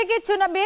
के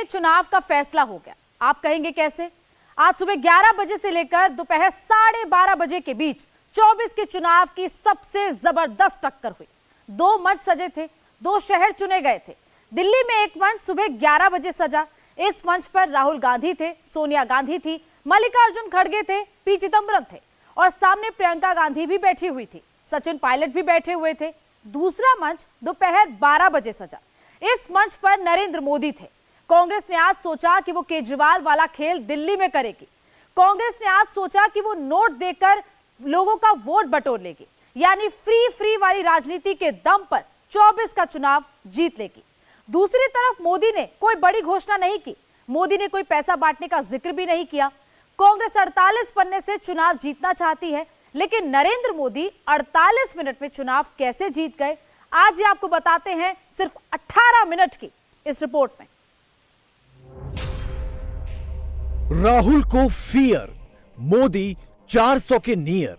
चुनाव का फैसला हो गया। आप कहेंगे कैसे? आज सुबह 11 बजे से लेकर दोपहर 12:30 बजे के बीच 24 के चुनाव की सबसे जबरदस्त टक्कर हुई। 2 मंच सजे थे, 2 शहर चुने गए थे। दिल्ली में एक मंच सुबह 11 बजे सजा। इस मंच पर राहुल गांधी थे, सोनिया गांधी थी, मल्लिकार्जुन खड़गे थे, पी चिदंबरम थे और सामने प्रियंका गांधी भी बैठी हुई थी, सचिन पायलट भी बैठे हुए थे। दूसरा मंच दोपहर 12 बजे सजा। इस मंच पर नरेंद्र मोदी थे। कांग्रेस ने आज सोचा कि वो केजरीवाल वाला खेल दिल्ली में करेगी। कांग्रेस ने आज सोचा कि वो नोट देकर लोगों का वोट बटोर लेगी, यानी फ्री वाली राजनीति के दम पर 24 का चुनाव जीत लेगी। दूसरी तरफ मोदी ने कोई बड़ी घोषणा नहीं की। मोदी ने कोई पैसा बांटने का जिक्र भी नहीं किया। कांग्रेस 48 पन्ने से चुनाव जीतना चाहती है, लेकिन नरेंद्र मोदी 48 मिनट में चुनाव कैसे जीत गए, आज ये आपको बताते हैं सिर्फ 18 मिनट की इस रिपोर्ट में। राहुल को फियर, मोदी 400 के नियर।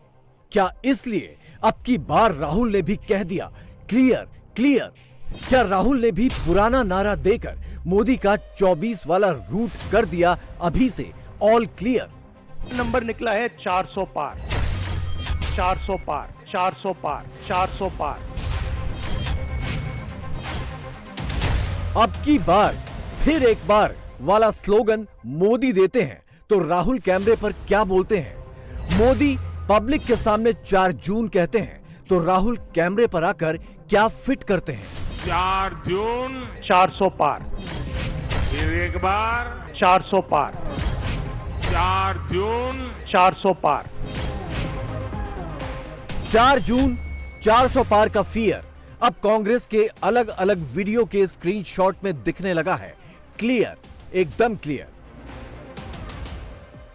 क्या इसलिए अब की बार राहुल ने भी कह दिया क्लियर क्लियर? क्या राहुल ने भी पुराना नारा देकर मोदी का 24 वाला रूट कर दिया अभी से ऑल क्लियर? नंबर निकला है 400 पार, 400 पार, 400 पार, 400 पार। अब की बार फिर एक बार वाला स्लोगन मोदी देते हैं तो राहुल कैमरे पर क्या बोलते हैं? मोदी पब्लिक के सामने 4 जून कहते हैं तो राहुल कैमरे पर आकर क्या फिट करते हैं? 4 जून 400 पार, फिर एक बार 400 पार, 4 जून 400 पार। 4 जून 400 पार का फियर अब कांग्रेस के अलग अलग वीडियो के स्क्रीनशॉट में दिखने लगा है। क्लियर, एकदम क्लियर।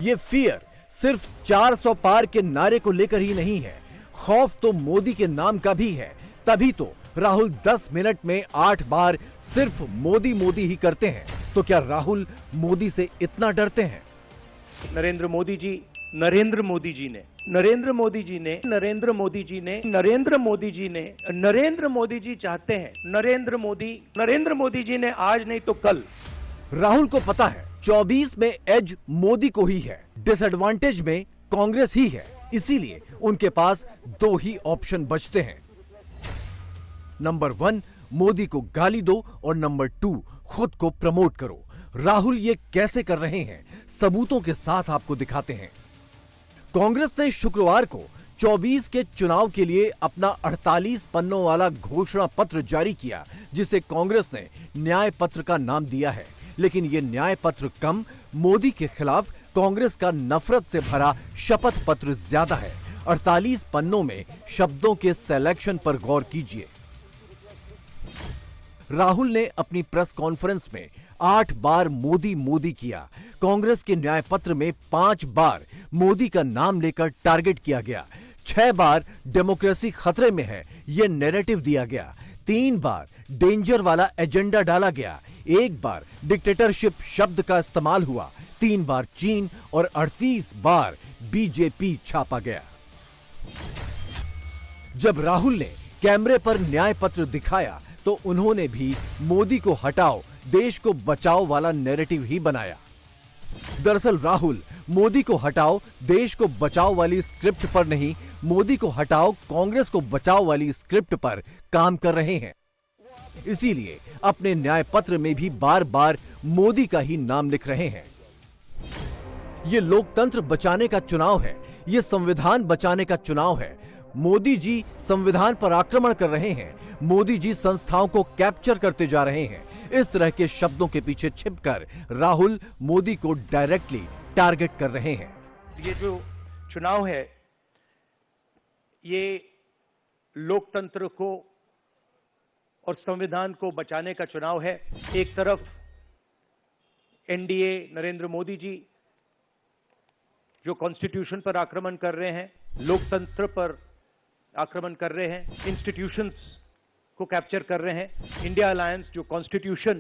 ये फियर सिर्फ 400 पार के नारे को लेकर ही नहीं है, खौफ तो मोदी के नाम का भी है। तभी तो राहुल 10 मिनट में 8 बार सिर्फ मोदी मोदी ही करते हैं। तो क्या राहुल मोदी से इतना डरते हैं? नरेंद्र मोदी जी, नरेंद्र मोदी जी ने, नरेंद्र मोदी जी ने, नरेंद्र मोदी जी ने, नरेंद्र मोदी जी ने, नरेंद्र मोदी जी चाहते हैं, नरेंद्र मोदी जी ने आज नहीं तो कल। राहुल को पता है 24 में एज मोदी को ही है, डिसएडवांटेज में कांग्रेस ही है। इसीलिए उनके पास 2 ही ऑप्शन बचते हैं। नंबर 1 मोदी को गाली दो और नंबर 2 खुद को प्रमोट करो। राहुल ये कैसे कर रहे हैं, सबूतों के साथ आपको दिखाते हैं। कांग्रेस ने शुक्रवार को 24 के चुनाव के लिए अपना 48 पन्नों वाला घोषणा पत्र जारी किया, जिसे कांग्रेस ने न्याय पत्र का नाम दिया है। लेकिन यह न्याय पत्र कम, मोदी के खिलाफ कांग्रेस का नफरत से भरा शपथ पत्र ज्यादा है। 48 पन्नों में शब्दों के सिलेक्शन पर गौर कीजिए। राहुल ने अपनी प्रेस कॉन्फ्रेंस में 8 बार मोदी मोदी किया। कांग्रेस के न्याय पत्र में 5 बार मोदी का नाम लेकर टारगेट किया गया। 6 बार डेमोक्रेसी खतरे में है यह नैरेटिव दिया गया। 3 बार डेंजर वाला एजेंडा डाला गया। 1 बार डिक्टेटरशिप शब्द का इस्तेमाल हुआ। 3 बार चीन और 38 बार बीजेपी छापा गया। जब राहुल ने कैमरे पर न्याय पत्र दिखाया तो उन्होंने भी मोदी को हटाओ देश को बचाओ वाला नैरेटिव ही बनाया। दरअसल राहुल मोदी को हटाओ देश को बचाओ वाली स्क्रिप्ट पर नहीं, मोदी को हटाओ कांग्रेस को बचाओ वाली स्क्रिप्ट पर काम कर रहे हैं। इसीलिए अपने न्याय पत्र में भी बार बार मोदी का ही नाम लिख रहे हैं। ये लोकतंत्र बचाने का चुनाव है, ये संविधान बचाने का चुनाव है। मोदी जी संविधान पर आक्रमण कर रहे हैं, मोदी जी संस्थाओं को कैप्चर करते जा रहे हैं। इस तरह के शब्दों के पीछे छिपकर राहुल मोदी को डायरेक्टली टारगेट कर रहे हैं। ये जो चुनाव है, ये लोकतंत्र को और संविधान को बचाने का चुनाव है। एक तरफ एनडीए नरेंद्र मोदी जी जो कॉन्स्टिट्यूशन पर आक्रमण कर रहे हैं, लोकतंत्र पर आक्रमण कर रहे हैं, इंस्टीट्यूशंस को कैप्चर कर रहे हैं। इंडिया अलायंस जो कॉन्स्टिट्यूशन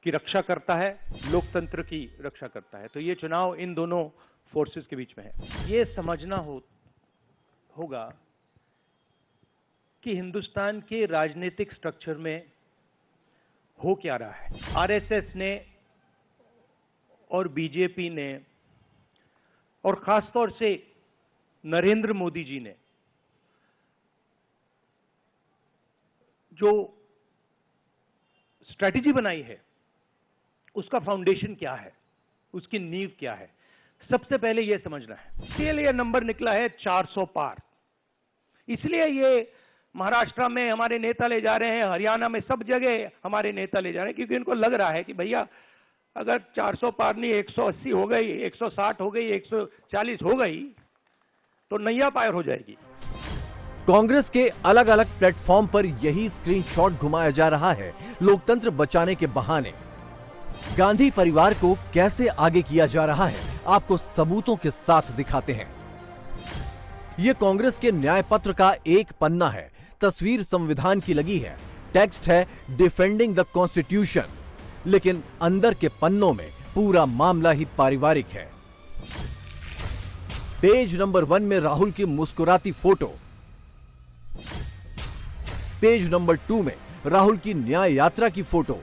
की रक्षा करता है, लोकतंत्र की रक्षा करता है। तो ये चुनाव इन दोनों फोर्सेस के बीच में है। ये समझना होगा कि हिंदुस्तान के राजनीतिक स्ट्रक्चर में हो क्या रहा है। आरएसएस ने और बीजेपी ने और खासतौर से नरेंद्र मोदी जी ने जो स्ट्रैटेजी बनाई है, उसका फाउंडेशन क्या है, उसकी नींव क्या है, सबसे पहले यह समझना है। इसके लिए नंबर निकला है 400 पार। इसलिए ये महाराष्ट्र में हमारे नेता ले जा रहे हैं, हरियाणा में सब जगह हमारे नेता ले जा रहे हैं, क्योंकि इनको लग रहा है कि भैया अगर 400 पार नहीं 180 हो गई, 160 हो गई, 140 हो गई तो नैया पार हो जाएगी। कांग्रेस के अलग अलग प्लेटफॉर्म पर यही स्क्रीनशॉट घुमाया जा रहा है लोकतंत्र बचाने के बहाने। गांधी परिवार को कैसे आगे किया जा रहा है, आपको सबूतों के साथ दिखाते हैं। यह कांग्रेस के न्याय पत्र का एक पन्ना है। तस्वीर संविधान की लगी है, टेक्स्ट है डिफेंडिंग द कॉन्स्टिट्यूशन, लेकिन अंदर के पन्नों में पूरा मामला ही पारिवारिक है। पेज नंबर 1 में राहुल की मुस्कुराती फोटो, पेज नंबर 2 में राहुल की न्याय यात्रा की फोटो,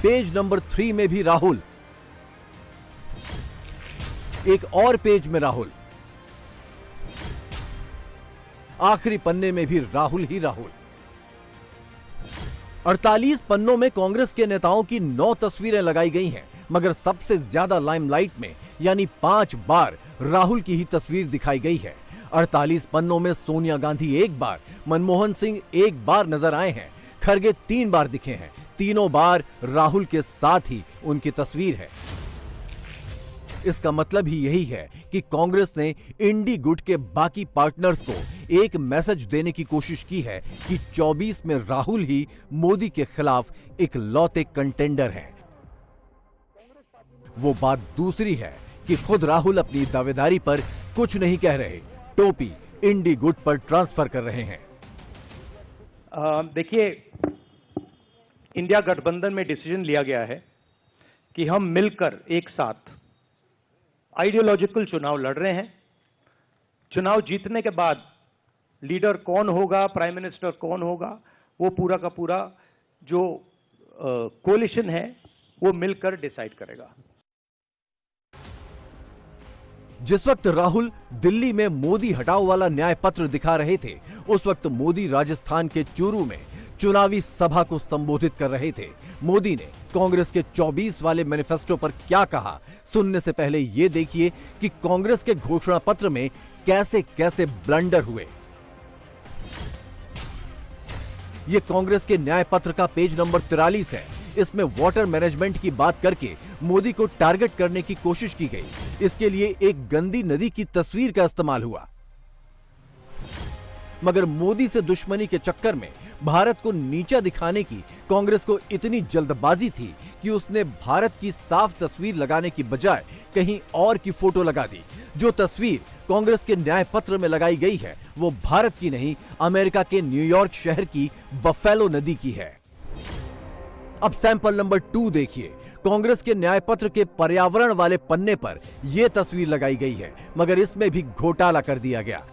पेज नंबर 3 में भी राहुल, एक और पेज में राहुल, आखिरी पन्ने में भी राहुल ही राहुल। 48 पन्नों में कांग्रेस के नेताओं की 9 तस्वीरें लगाई गई हैं, मगर सबसे ज्यादा लाइमलाइट में यानी 5 बार राहुल की ही तस्वीर दिखाई गई है। 48 पन्नों में सोनिया गांधी 1 बार, मनमोहन सिंह 1 बार नजर आए हैं, खरगे 3 बार दिखे हैं, तीनों बार राहुल के साथ ही उनकी तस्वीर है। इसका मतलब ही यही है कि कांग्रेस ने इंडी गुट के बाकी पार्टनर्स को एक मैसेज देने की कोशिश की है कि 24 में राहुल ही मोदी के खिलाफ इकलौते कंटेंडर हैं। वो बात दूसरी है कि खुद राहुल अपनी दावेदारी पर कुछ नहीं कह रहे, टोपी इंडी गुट पर ट्रांसफर कर रहे हैं। देखिए, इंडिया गठबंधन में डिसीजन लिया गया है कि हम मिलकर एक साथ आइडियोलॉजिकल चुनाव लड़ रहे हैं। चुनाव जीतने के बाद लीडर कौन होगा, प्राइम मिनिस्टर कौन होगा, वो पूरा का पूरा जो कोलिशन है वो मिलकर डिसाइड करेगा। जिस वक्त राहुल दिल्ली में मोदी हटाओ वाला न्याय पत्र दिखा रहे थे, उस वक्त मोदी राजस्थान के चूरू में चुनावी सभा को संबोधित कर रहे थे। मोदी ने कांग्रेस के 24 वाले मैनिफेस्टो पर क्या कहा, सुनने से पहले यह देखिए कि कांग्रेस के घोषणा पत्र में कैसे कैसे ब्लंडर हुए। यह कांग्रेस के न्याय पत्र का पेज नंबर 43 है। इसमें वाटर मैनेजमेंट की बात करके मोदी को टारगेट करने की कोशिश की गई। इसके लिए एक गंदी नदी की तस्वीर का इस्तेमाल हुआ, मगर मोदी से दुश्मनी के चक्कर में भारत को नीचा दिखाने की कांग्रेस को इतनी जल्दबाजी थी कि उसने भारत की साफ तस्वीर लगाने की बजाय कहीं और की फोटो लगा दी। जो तस्वीर कांग्रेस के न्याय पत्र में लगाई गई है वो भारत की नहीं, अमेरिका के न्यूयॉर्क शहर की बफेलो नदी की है। अब सैंपल नंबर 2 देखिए। कांग्रेस के न्याय पत्र के पर्यावरण वाले पन्ने पर यह तस्वीर लगाई गई है, मगर इसमें भी घोटाला कर दिया गया,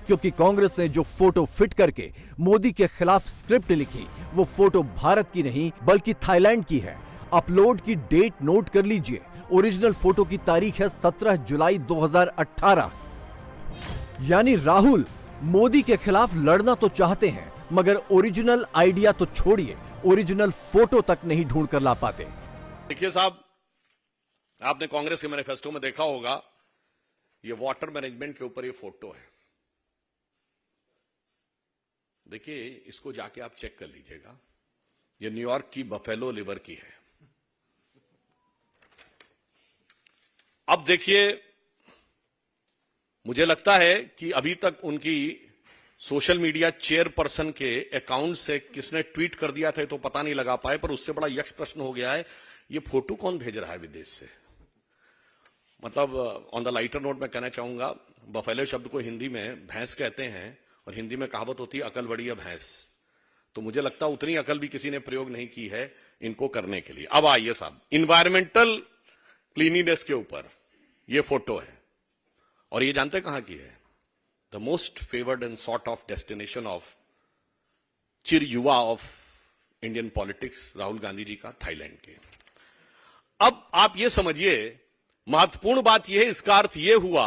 क्योंकि कांग्रेस ने जो फोटो फिट करके मोदी के खिलाफ स्क्रिप्ट लिखी वो फोटो भारत की नहीं बल्कि थाईलैंड की है। अपलोड की डेट नोट कर लीजिए। ओरिजिनल फोटो की तारीख है 17 जुलाई 2018। यानी राहुल मोदी के खिलाफ लड़ना तो चाहते हैं, मगर ओरिजिनल आइडिया तो छोड़िए, ओरिजिनल फोटो तक नहीं ढूंढ कर ला पाते। देखिए साहब, आपने कांग्रेस के मैनिफेस्टो में देखा होगा, ये वाटर मैनेजमेंट के ऊपर ये फोटो है। देखिए, इसको जाके आप चेक कर लीजिएगा। ये न्यूयॉर्क की बफेलो रिवर की है। अब देखिए, मुझे लगता है कि अभी तक उनकी सोशल मीडिया चेयरपर्सन के अकाउंट से किसने ट्वीट कर दिया था तो पता नहीं लगा पाए, पर उससे बड़ा यक्ष प्रश्न हो गया है, ये फोटो कौन भेज रहा है विदेश से। मतलब ऑन द लाइटर नोट मैं कहना चाहूंगा, बफेलो शब्द को हिंदी में भैंस कहते हैं और हिंदी में कहावत होती है अकल बड़ी है भैंस। तो मुझे लगता है उतनी अकल भी किसी ने प्रयोग नहीं की है इनको करने के लिए। अब आइए साहब, इन्वायरमेंटल क्लीनिनेस के ऊपर ये फोटो है, और ये जानते कहां की है? The most favoured and sort of destination of चिर युवा of Indian politics Rahul Gandhi ji का थाईलैंड के। अब आप ये समझिए, महत्वपूर्ण बात यह है, इसका अर्थ यह हुआ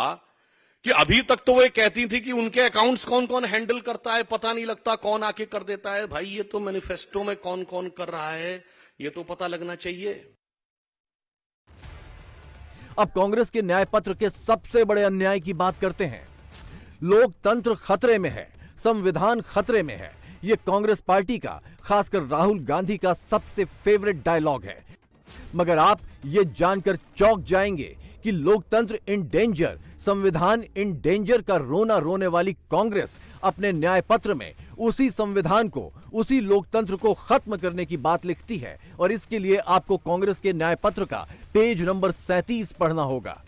कि अभी तक तो वो कहती थी कि उनके अकाउंट्स कौन कौन हैंडल करता है पता नहीं लगता, कौन आके कर देता है। भाई ये तो मैनिफेस्टो में कौन कौन कर रहा है ये तो पता लगना चाहिए। अब कांग्रेस के न्याय पत्र के सबसे बड़े अन्याय की बात करते हैं। लोकतंत्र खतरे में है, संविधान खतरे में है, यह कांग्रेस पार्टी का, खासकर राहुल गांधी का सबसे फेवरेट डायलॉग है। मगर आप ये जानकर चौंक जाएंगे कि लोकतंत्र इन डेंजर, संविधान इन डेंजर का रोना रोने वाली कांग्रेस अपने न्याय पत्र में उसी संविधान को, उसी लोकतंत्र को खत्म करने की बात लिखती है। और इसके लिए आपको कांग्रेस के न्याय पत्र का पेज नंबर 37 पढ़ना होगा।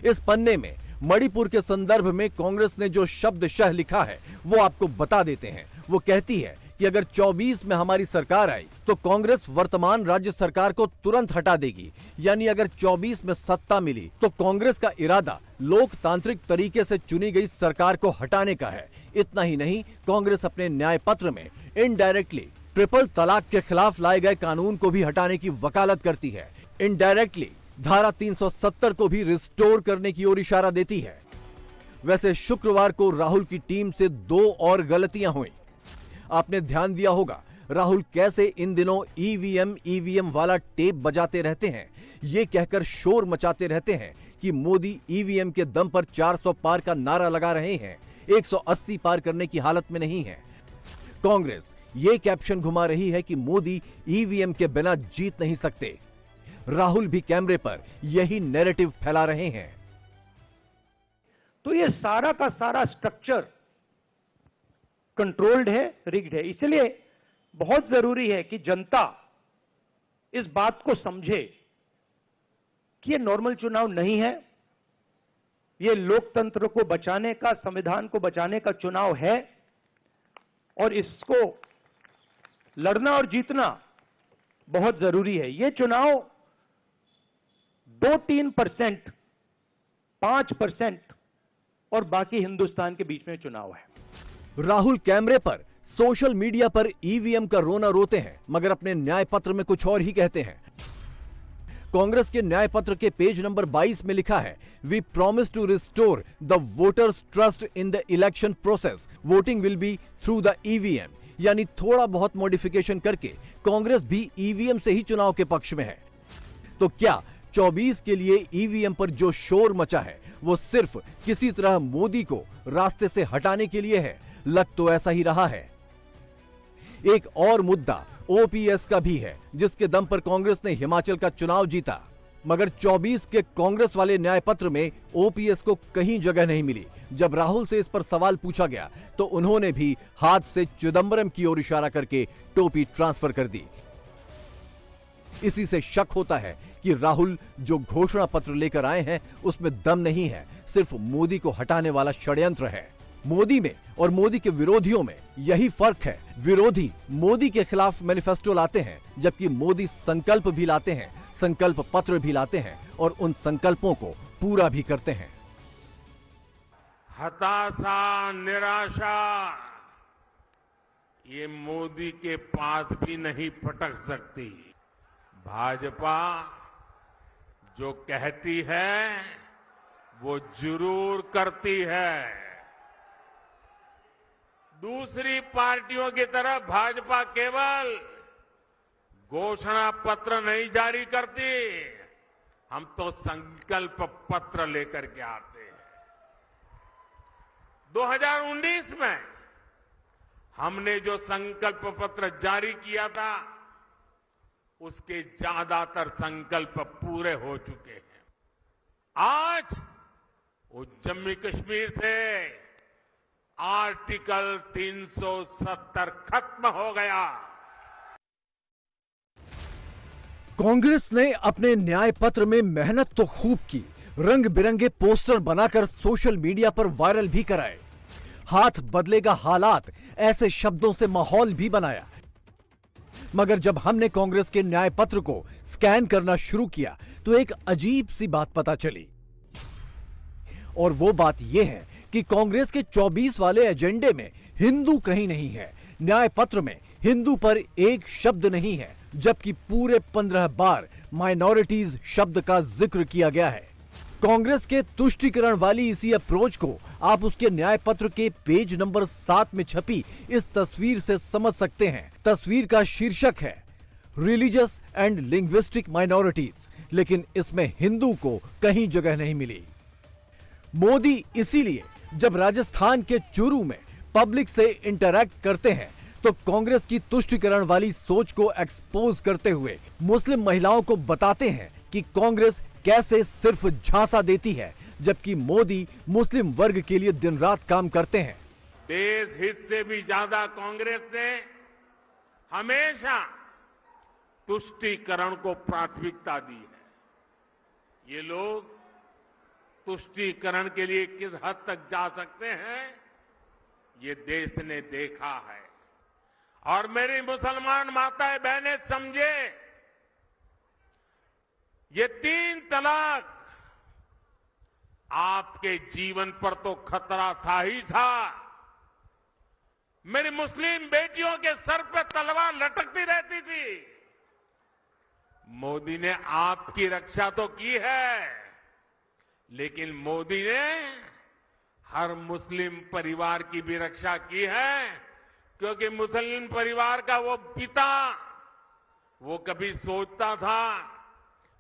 इस पन्ने में मणिपुर के संदर्भ में कांग्रेस ने जो शब्दशः लिखा है वो आपको बता देते हैं। वो कहती है कि अगर 24 में हमारी सरकार आई तो कांग्रेस वर्तमान राज्य सरकार को तुरंत हटा देगी। यानी अगर 24 में सत्ता मिली तो कांग्रेस का इरादा लोकतांत्रिक तरीके से चुनी गई सरकार को हटाने का है। इतना ही नहीं, कांग्रेस अपने न्याय पत्र में इनडायरेक्टली ट्रिपल तलाक के खिलाफ लाए गए कानून को भी हटाने की वकालत करती है। इनडायरेक्टली धारा 370 को भी रिस्टोर करने की ओर इशारा देती है। वैसे शुक्रवार को राहुल की टीम से 2 और गलतियां हुई। आपने ध्यान दिया होगा राहुल कैसे इन दिनों ईवीएम वाला टेप बजाते रहते हैं, ये कहकर शोर मचाते रहते हैं कि मोदी ईवीएम के दम पर 400 पार का नारा लगा रहे हैं, 180 पार करने की हालत में नहीं है। कांग्रेस ये कैप्शन घुमा रही है कि मोदी ईवीएम के बिना जीत नहीं सकते। राहुल भी कैमरे पर यही नैरेटिव फैला रहे हैं। तो ये सारा का सारा स्ट्रक्चर कंट्रोल्ड है, रिग्ड है। इसलिए बहुत जरूरी है कि जनता इस बात को समझे कि ये नॉर्मल चुनाव नहीं है, ये लोकतंत्र को बचाने का, संविधान को बचाने का चुनाव है। और इसको लड़ना और जीतना बहुत जरूरी है। ये चुनाव 2-3%, 5% और बाकी हिंदुस्तान के बीच में चुनाव है। राहुल कैमरे पर, सोशल मीडिया पर ईवीएम का रोना रोते हैं, मगर अपने न्याय पत्र में कुछ और ही कहते हैं। कांग्रेस के न्याय पत्र के पेज नंबर 22 में लिखा है, we promise to restore the voters trust in the election process, voting will be through the EVM. यानी थोड़ा बहुत मॉडिफिकेशन करके कांग्रेस भी ईवीएम से ही चुनाव के पक्ष में है। तो क्या 24 के लिए ईवीएम पर जो शोर मचा है वो सिर्फ किसी तरह मोदी को रास्ते से हटाने के लिए है? लग तो ऐसा ही रहा है। एक और मुद्दा ओपीएस का भी है, जिसके दम पर कांग्रेस ने हिमाचल का चुनाव जीता। मगर 24 के कांग्रेस वाले न्याय पत्र में ओपीएस को कहीं जगह नहीं मिली। जब राहुल से इस पर सवाल पूछा गया तो उन्होंने भी हाथ से चिदंबरम की ओर इशारा करके टोपी ट्रांसफर कर दी। इसी से शक होता है कि राहुल जो घोषणा पत्र लेकर आए हैं उसमें दम नहीं है, सिर्फ मोदी को हटाने वाला षड्यंत्र है। मोदी में और मोदी के विरोधियों में यही फर्क है। विरोधी मोदी के खिलाफ मैनिफेस्टो लाते हैं, जबकि मोदी संकल्प भी लाते हैं, संकल्प पत्र भी लाते हैं और उन संकल्पों को पूरा भी करते हैं। हताशा, निराशा ये मोदी के पास भी नहीं फटक सकती। भाजपा जो कहती है वो जरूर करती है। दूसरी पार्टियों की तरह भाजपा केवल घोषणा पत्र नहीं जारी करती, हम तो संकल्प पत्र लेकर के आते हैं। 2019 में हमने जो संकल्प पत्र जारी किया था उसके ज्यादातर संकल्प पूरे हो चुके हैं। आज वो जम्मू कश्मीर से आर्टिकल 370 खत्म हो गया। कांग्रेस ने अपने न्याय पत्र में मेहनत तो खूब की, रंग बिरंगे पोस्टर बनाकर सोशल मीडिया पर वायरल भी कराए, हाथ बदलेगा हालात ऐसे शब्दों से माहौल भी बनाया। मगर जब हमने कांग्रेस के न्याय पत्र को स्कैन करना शुरू किया तो एक अजीब सी बात पता चली। और वो बात यह है कि कांग्रेस के 24 वाले एजेंडे में हिंदू कहीं नहीं है, न्याय पत्र में हिंदू पर एक शब्द नहीं है, जबकि पूरे 15 बार माइनॉरिटीज शब्द का जिक्र किया गया है। कांग्रेस के तुष्टीकरण वाली इसी अप्रोच को आप उसके न्याय पत्र के पेज नंबर 7 में छपी इस तस्वीर से समझ सकते हैं। तस्वीर का शीर्षक है रिलीजियस एंड लिंग्विस्टिक माइनॉरिटीज, लेकिन इसमें हिंदू को कहीं जगह नहीं मिली। मोदी इसीलिए जब राजस्थान के चूरू में पब्लिक से इंटरैक्ट करते हैं तो कांग्रेस की तुष्टीकरण वाली सोच को एक्सपोज करते हुए मुस्लिम महिलाओं को बताते हैं कि कांग्रेस कैसे सिर्फ झांसा देती है, जबकि मोदी मुस्लिम वर्ग के लिए दिन रात काम करते हैं। देश हित से भी ज्यादा कांग्रेस ने हमेशा तुष्टीकरण को प्राथमिकता दी है। ये लोग तुष्टीकरण के लिए किस हद तक जा सकते हैं, ये देश ने देखा है। और मेरी मुसलमान माताएं बहनें समझे, ये 3 तलाक आपके जीवन पर तो खतरा था ही था, मेरी मुस्लिम बेटियों के सर पे तलवार लटकती रहती थी। मोदी ने आपकी रक्षा तो की है, लेकिन मोदी ने हर मुस्लिम परिवार की भी रक्षा की है, क्योंकि मुस्लिम परिवार का वो पिता वो कभी सोचता था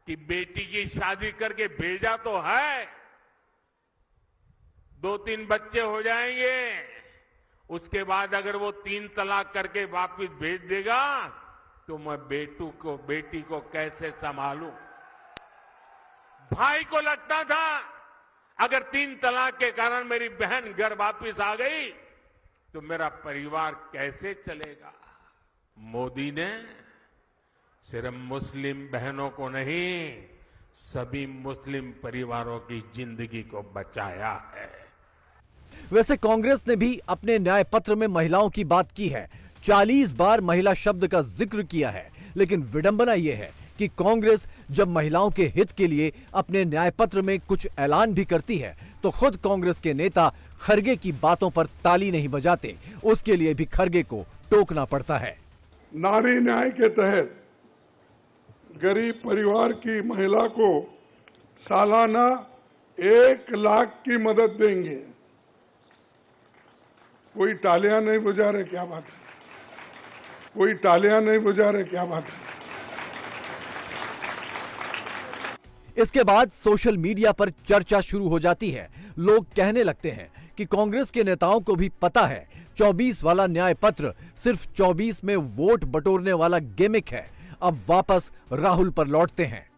कि बेटी की शादी करके भेजा तो है, 2-3 बच्चे हो जाएंगे, उसके बाद अगर वो 3 तलाक करके वापस भेज देगा तो मैं बेटी को कैसे संभालूं। भाई को लगता था अगर 3 तलाक के कारण मेरी बहन घर वापस आ गई तो मेरा परिवार कैसे चलेगा। मोदी ने सिर्फ मुस्लिम बहनों को नहीं, सभी मुस्लिम परिवारों की जिंदगी को बचाया है। वैसे कांग्रेस ने भी अपने न्याय पत्र में महिलाओं की बात की है, 40 बार महिला शब्द का जिक्र किया है, लेकिन विडंबना यह है कि कांग्रेस जब महिलाओं के हित के लिए अपने न्याय पत्र में कुछ ऐलान भी करती है तो खुद कांग्रेस के नेता खरगे की बातों पर ताली नहीं बजाते, उसके लिए भी खरगे को टोकना पड़ता है। नारी न्याय के तहत गरीब परिवार की महिला को सालाना 1 लाख की मदद देंगे। कोई तालियां नहीं बजा रहे, क्या बात है? कोई तालियां नहीं बजा रहे, क्या बात है? इसके बाद सोशल मीडिया पर चर्चा शुरू हो जाती है। लोग कहने लगते हैं कि कांग्रेस के नेताओं को भी पता है 24 वाला न्याय पत्र सिर्फ 24 में वोट बटोरने वाला गिमिक है। अब वापस राहुल पर लौटते हैं।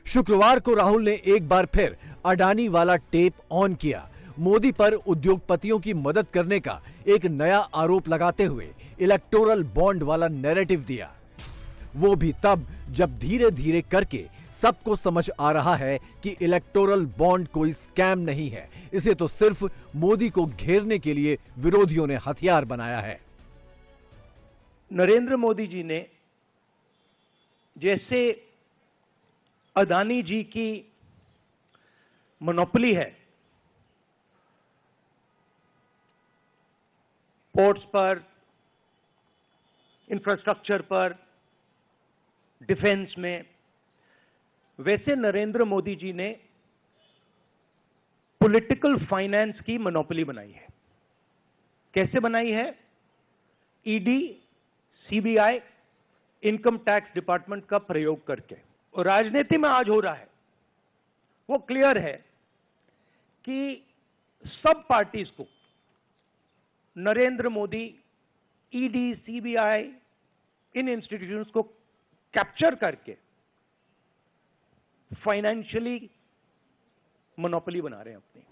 शुक्रवार को राहुल ने एक बार फिर अडानी वाला टेप ऑन किया। मोदी पर उद्योगपतियों की मदद करने का एक नया आरोप लगाते हुए इलेक्टोरल बॉन्ड वाला नैरेटिव दिया। वो भी तब जब धीरे धीरे करके सबको समझ आ रहा है कि इलेक्टोरल बॉन्ड कोई स्कैम नहीं है, इसे तो सिर्फ मोदी को घेरने के लिए विरोधियों ने हथियार बनाया है। नरेंद्र मोदी जी ने जैसे अदानी जी की मोनोपोली है पोर्ट्स पर, इंफ्रास्ट्रक्चर पर, डिफेंस में, वैसे नरेंद्र मोदी जी ने पॉलिटिकल फाइनेंस की मोनोपोली बनाई है। कैसे बनाई है? ED, CBI, income tax department का प्रयोग करके। और राजनीति में आज हो रहा है वो क्लियर है कि सब पार्टीज को नरेंद्र मोदी, ईडी, सीबीआई, इन इंस्टीट्यूशंस को कैप्चर करके फाइनेंशियली मोनोपोली बना रहे हैं अपनी।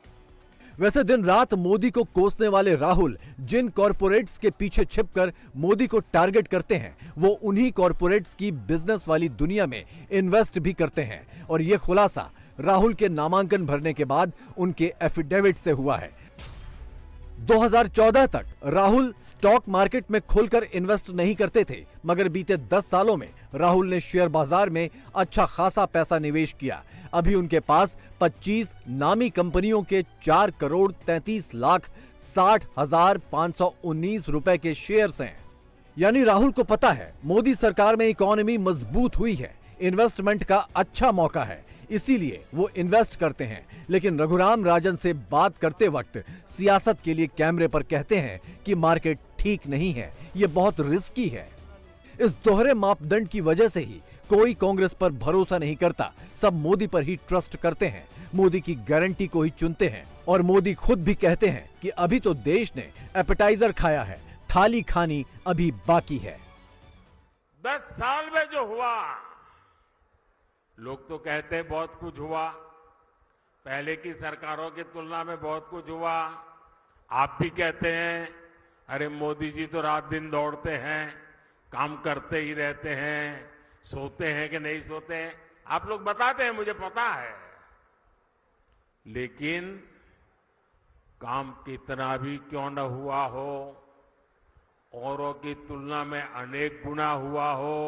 वैसे दिन रात मोदी को कोसने वाले राहुल जिन कॉरपोरेट्स के पीछे छिपकर मोदी को टारगेट करते हैं, वो उन्हीं कॉरपोरेट्स की बिजनेस वाली दुनिया में इन्वेस्ट भी करते हैं। और यह खुलासा राहुल के नामांकन भरने के बाद उनके एफिडेविट से हुआ है। 2014 तक राहुल स्टॉक मार्केट में खुलकर इन्वेस्ट नहीं करते थे, मगर बीते 10 सालों में राहुल ने शेयर बाजार में अच्छा खासा पैसा निवेश किया। अभी उनके पास 25 नामी कंपनियों के 4,33,60,519 रुपए के शेयर्स हैं। यानी राहुल को पता है मोदी सरकार में इकोनॉमी मजबूत हुई है, इन्वेस्टमेंट का अच्छा मौका है, इसीलिए वो इन्वेस्ट करते हैं। लेकिन रघुराम राजन से बात करते वक्त सियासत के लिए कैमरे पर कहते हैं कि मार्केट ठीक नहीं है, ये बहुत रिस्की है। इस दोहरे मापदंड की वजह से ही कोई कांग्रेस पर भरोसा नहीं करता, सब मोदी पर ही ट्रस्ट करते हैं, मोदी की गारंटी को ही चुनते हैं। और मोदी खुद भी कहते हैं कि अभी तो देश ने एपेटाइजर खाया है, थाली खानी अभी बाकी है। 10 साल में जो हुआ, लोग तो कहते हैं बहुत कुछ हुआ, पहले की सरकारों की तुलना में बहुत कुछ हुआ। आप भी कहते हैं अरे मोदी जी तो रात दिन दौड़ते हैं, काम करते ही रहते हैं, सोते हैं कि नहीं सोते हैं, आप लोग बताते हैं, मुझे पता है। लेकिन काम कितना भी क्यों न हुआ हो, औरों की तुलना में अनेक गुना हुआ हो,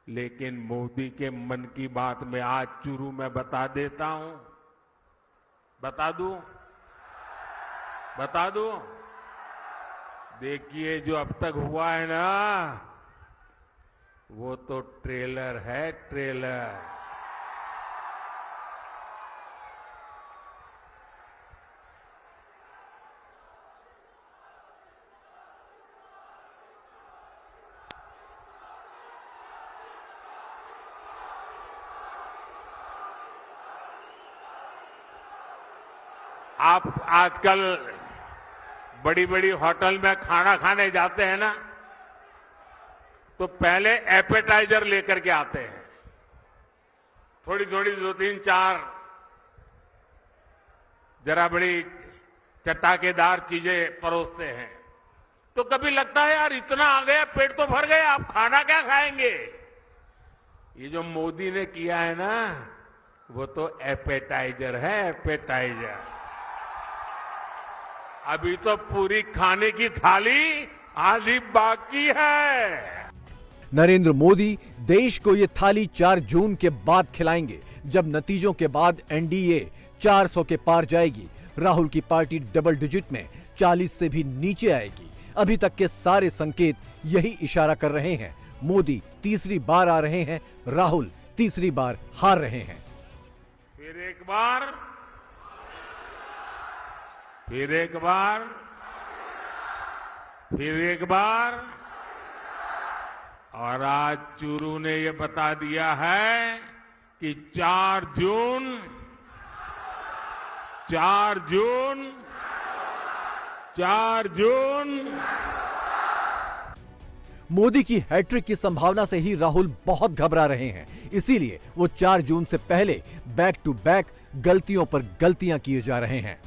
लेकिन मोदी के मन की बात में आज चुरू में बता देता हूं। बता दूं? देखिए जो अब तक हुआ है ना, वो तो ट्रेलर है, ट्रेलर। आप आजकल बड़ी बड़ी होटल में खाना खाने जाते हैं ना, तो पहले एपेटाइजर लेकर के आते हैं, थोड़ी थोड़ी 2, 3, 4 जरा बड़ी चटाकेदार चीजें परोसते हैं। तो कभी लगता है यार इतना आ गया, पेट तो भर गया, आप खाना क्या खाएंगे। ये जो मोदी ने किया है ना, वो तो एपेटाइजर है, एपेटाइजर। अभी तो पूरी खाने की थाली आधी बाकी है। नरेंद्र मोदी देश को ये थाली 4 जून के बाद खिलाएंगे, जब नतीजों के बाद एनडीए 400 के पार जाएगी। राहुल की पार्टी डबल डिजिट में 40 से भी नीचे आएगी। अभी तक के सारे संकेत यही इशारा कर रहे हैं। मोदी तीसरी बार आ रहे हैं, राहुल तीसरी बार हार रहे हैं। फिर एक बार फिर एक बार और आज चुरू ने ये बता दिया है कि 4 जून मोदी की हैट्रिक की संभावना से ही राहुल बहुत घबरा रहे हैं, इसीलिए वो 4 जून से पहले बैक टू बैक गलतियों पर गलतियां किए जा रहे हैं।